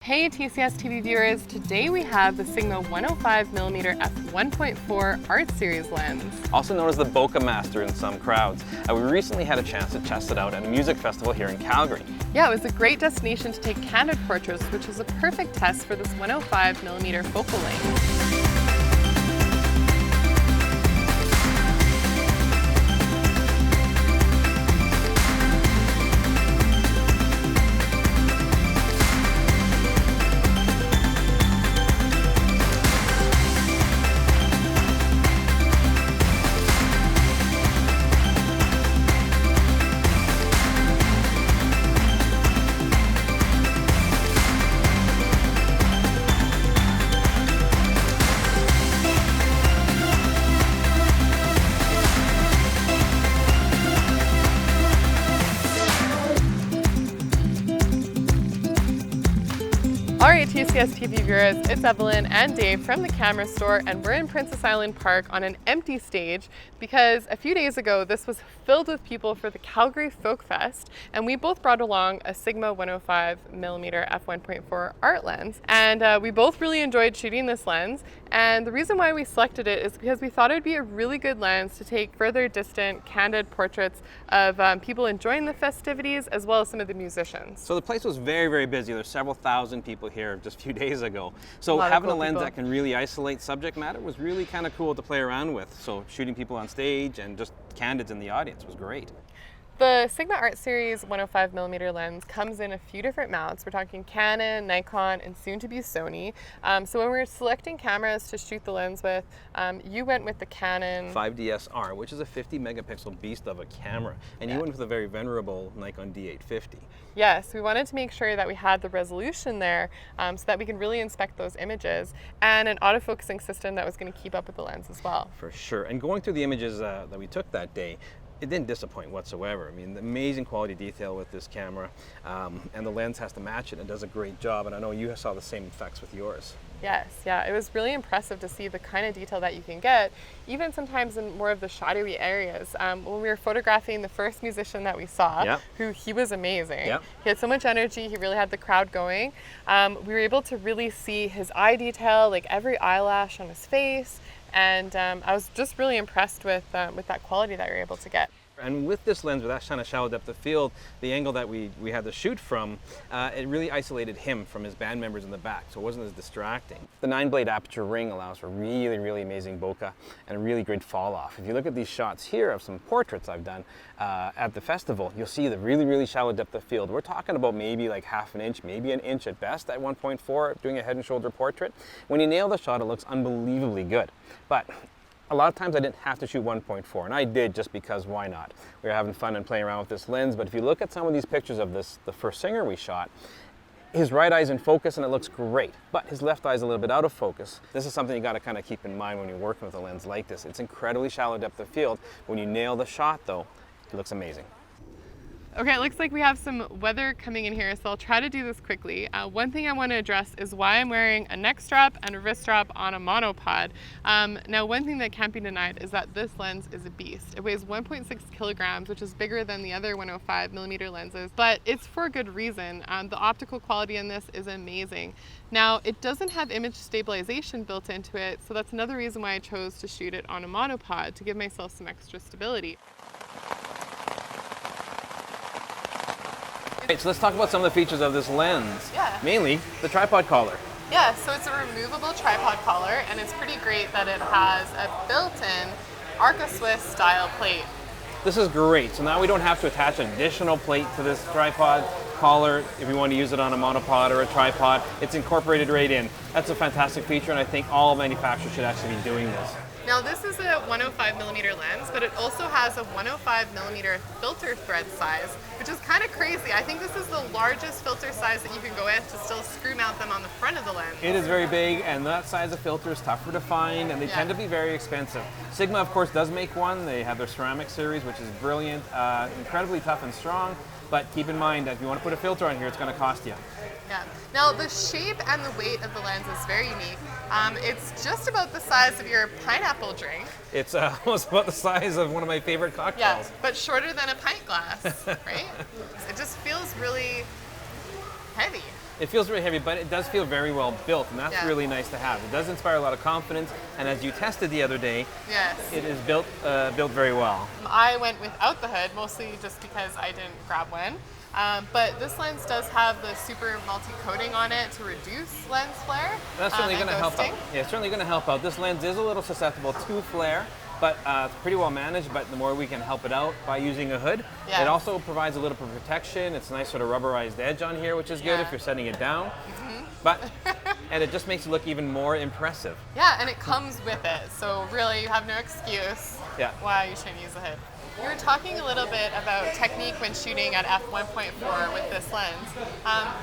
Hey TCSTV viewers, today we have the Sigma 105mm f1.4 Art Series lens. Also known as the Bokeh Master in some crowds. We recently had a chance to test it out at a music festival here in Calgary. Yeah, it was a great destination to take candid portraits, which was a perfect test for this 105mm focal length. Alright TCSTV viewers, it's Evelyn and Dave from the camera store, and we're in Princess Island Park on an empty stage because a few days ago this was filled with people for the Calgary Folk Fest, and we both brought along a Sigma 105mm f1.4 art lens, and we both really enjoyed shooting this lens. And the reason why we selected it is because we thought it would be a really good lens to take further distant, candid portraits of people enjoying the festivities as well as some of the musicians. So the place was very, very busy. There's several thousand people here just a few days ago. So having a lens that can really isolate subject matter was really kind of cool to play around with. So shooting people on stage and just candids in the audience was great. The Sigma Art Series 105mm lens comes in a few different mounts. We're talking Canon, Nikon, and soon to be Sony. So when we were selecting cameras to shoot the lens with, you went with the Canon 5DSR, which is a 50 megapixel beast of a camera. And you went with a very venerable Nikon D850. Yes, we wanted to make sure that we had the resolution there so that we can really inspect those images, and an autofocusing system that was going to keep up with the lens as well. For sure. And going through the images that we took that day, it didn't disappoint whatsoever. I mean, the amazing quality detail with this camera, and the lens has to match it and does a great job. And I know you saw the same effects with yours. Yes, yeah, it was really impressive to see the kind of detail that you can get, even sometimes in more of the shadowy areas. When we were photographing the first musician that we saw, he was amazing. He had so much energy, he really had the crowd going. We were able to really see his eye detail, like every eyelash on his face, and I was just really impressed with that quality that we were able to get. And with this lens, with that kind of shallow depth of field, the angle that we had to shoot from, it really isolated him from his band members in the back, so it wasn't as distracting. The 9-blade aperture ring allows for really, really amazing bokeh and a really great fall off. If you look at these shots here of some portraits I've done at the festival, you'll see the really, really shallow depth of field. We're talking about maybe like half an inch, maybe an inch at best at 1.4, doing a head and shoulder portrait. When you nail the shot, it looks unbelievably good. But a lot of times I didn't have to shoot 1.4, and I did just because why not? We were having fun and playing around with this lens, but if you look at some of these pictures of the first singer we shot, his right eye's in focus and it looks great, but his left eye's a little bit out of focus. This is something you gotta kind of keep in mind when you're working with a lens like this. It's incredibly shallow depth of field. When you nail the shot though, it looks amazing. Okay, it looks like we have some weather coming in here, so I'll try to do this quickly. One thing I want to address is why I'm wearing a neck strap and a wrist strap on a monopod. Now, one thing that can't be denied is that this lens is a beast. It weighs 1.6 kilograms, which is bigger than the other 105mm lenses, but it's for a good reason. The optical quality in this is amazing. Now, it doesn't have image stabilization built into it, so that's another reason why I chose to shoot it on a monopod, to give myself some extra stability. So let's talk about some of the features of this lens. Mainly the tripod collar. Yeah, so it's a removable tripod collar, and it's pretty great that it has a built-in Arca Swiss style plate. This is great. So now we don't have to attach an additional plate to this tripod collar if you want to use it on a monopod or a tripod. It's incorporated right in. That's a fantastic feature, and I think all manufacturers should actually be doing this. Now this is a 105mm lens, but it also has a 105mm filter thread size, which is kind of crazy. I think this is the largest filter size that you can go with to still screw mount them on the front of the lens. It is very big, and that size of filter is tougher to find, and they tend to be very expensive. Sigma, of course, does make one. They have their ceramic series, which is brilliant, incredibly tough and strong, but keep in mind that if you want to put a filter on here, it's going to cost you. Yeah. Now the shape and the weight of the lens is very unique. It's just about the size of your pineapple drink. It's almost about the size of one of my favorite cocktails. Yeah, but shorter than a pint glass, right? It just feels really heavy. It feels really heavy, but it does feel very well built, and that's Yeah. really nice to have. It does inspire a lot of confidence, and as you tested the other day, Yes. it is built very well. I went without the hood, mostly just because I didn't grab one. But this lens does have the super multi-coating on it to reduce lens flare. That's certainly and going to help out. ghosting. Yeah, it's certainly going to help out. This lens is a little susceptible to flare, but it's pretty well managed. But the more we can help it out by using a hood, Yeah. it also provides a little bit of protection. It's a nice sort of rubberized edge on here, which is good Yeah. if you're setting it down. But and it just makes it look even more impressive. Yeah, and it comes with it, so really you have no excuse Yeah. why you shouldn't use the hood. You were talking a little bit about technique when shooting at f1.4 with this lens,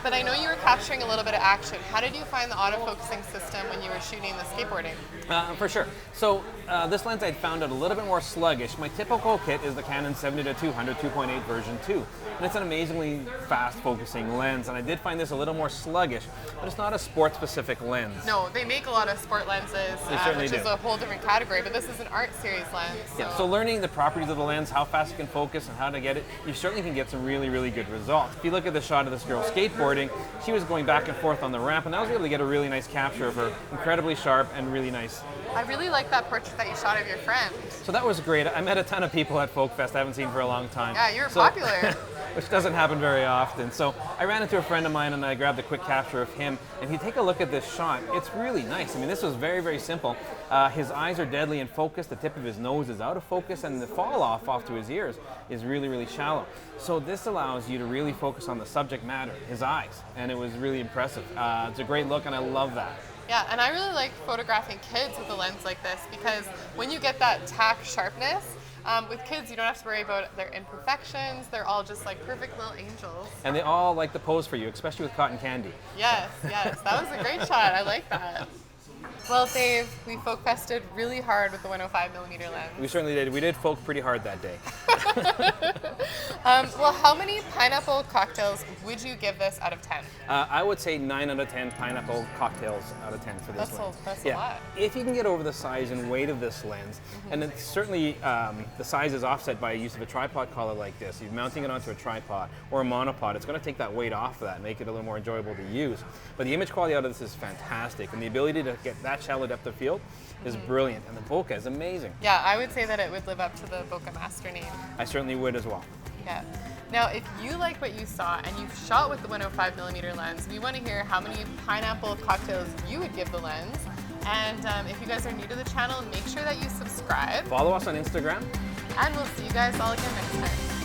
but I know you were capturing a little bit of action. How did you find the autofocusing system when you were shooting the skateboarding? For sure. So this lens I'd found out a little bit more sluggish. My typical kit is the Canon 70-200 2.8 version 2. And it's an amazingly fast focusing lens, and I did find this a little more sluggish, but it's not a sport specific lens. No, they make a lot of sport lenses, certainly which do. is a whole different category, but this is an art series lens. Yeah, so learning the properties of the lens, how fast it can focus and how to get it, you certainly can get some really, really good results. If you look at the shot of this girl skateboarding, she was going back and forth on the ramp, and I was able to get a really nice capture of her, incredibly sharp and really nice. I really like that portrait that you shot of your friend. So that was great. I met a ton of people at Folk Fest I haven't seen for a long time. Yeah, you're So- popular. which doesn't happen very often. So I ran into a friend of mine and I grabbed a quick capture of him. And if you take a look at this shot, it's really nice. I mean, this was very, very simple. His eyes are deadly in focus. The tip of his nose is out of focus, and the fall off to his ears is really, really shallow. So this allows you to really focus on the subject matter, his eyes, and it was really impressive. It's a great look, and I love that. Yeah, and I really like photographing kids with a lens like this because when you get that tack sharpness, with kids, you don't have to worry about their imperfections. They're all just like perfect little angels. And they all like to pose for you, especially with cotton candy. Yes, yes, that was a great shot. I like that. Well, Dave, we folk fested really hard with the 105mm lens. We certainly did. We did folk pretty hard that day. Well, how many pineapple cocktails would you give this out of 10? I would say 9 out of 10 pineapple cocktails out of 10 for this lens. That's a lot. If you can get over the size and weight of this lens, and it's certainly the size is offset by use of a tripod collar like this. You're mounting it onto a tripod or a monopod. It's going to take that weight off of that and make it a little more enjoyable to use. But the image quality out of this is fantastic, and the ability to get that shallow depth of field is brilliant, and the bokeh is amazing. Yeah, I would say that it would live up to the Bokeh Master name. I certainly would as well. Yeah. Now, if you like what you saw and you've shot with the 105mm lens, we want to hear how many pineapple cocktails you would give the lens. And if you guys are new to the channel, make sure that you subscribe. Follow us on Instagram. And we'll see you guys all again next time.